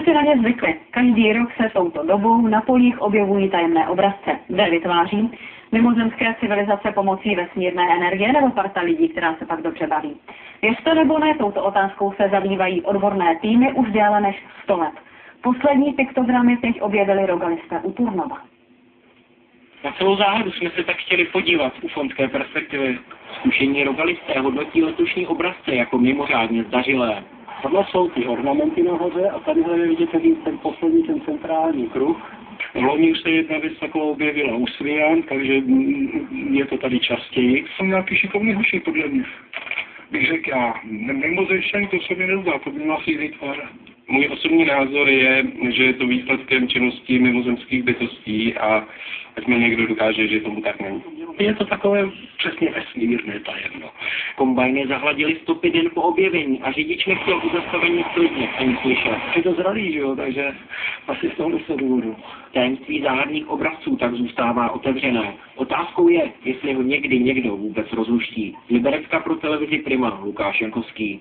jsme si na ně zvykli. Každý rok se touto dobou na polích objevují tajemné obrazce. Kde vytváří mimozemské civilizace pomocí vesmírné energie nebo parta lidí, která se pak dobře baví. Věřte nebo ne, touto otázkou se zabývají odborné týmy už déle než 100 let. Poslední piktogramy teď objevili rogalisté u Turnova. Na celou záhadu jsme se tak chtěli podívat z ufonské perspektivy. Zkušení rogalisté hodnotí letošní obrazce jako mimořádně zdařilé. Tohle jsou ty ornamenty nahoře a tadyhle je vidět ten poslední, ten centrální kruh. Loni už se jedna věc taková objevila u Svijan, takže je to tady častěji. Jsou nějaký šikovný hoši podle mě. Bych řekl já, mimozemšťané to se mi nezdá, to by asi jiný tvar. Můj osobní názor je, že je to výsledkem činnosti mimozemských bytostí a ať mi někdo dokáže, že tomu tak není. Je to takové přesně vesmírné tajemno. Kombajny zahladily stopy den po objevení a řidič nechtěl u zastavení klidně ani slyšet. Je to zralý, že jo, takže asi z toho se důvodu. Tajemství záhadných obrazců tak zůstává otevřené. Otázkou je, jestli ho někdy někdo vůbec rozluští. Z Liberecka pro televizi Prima Lukáš Jankovský.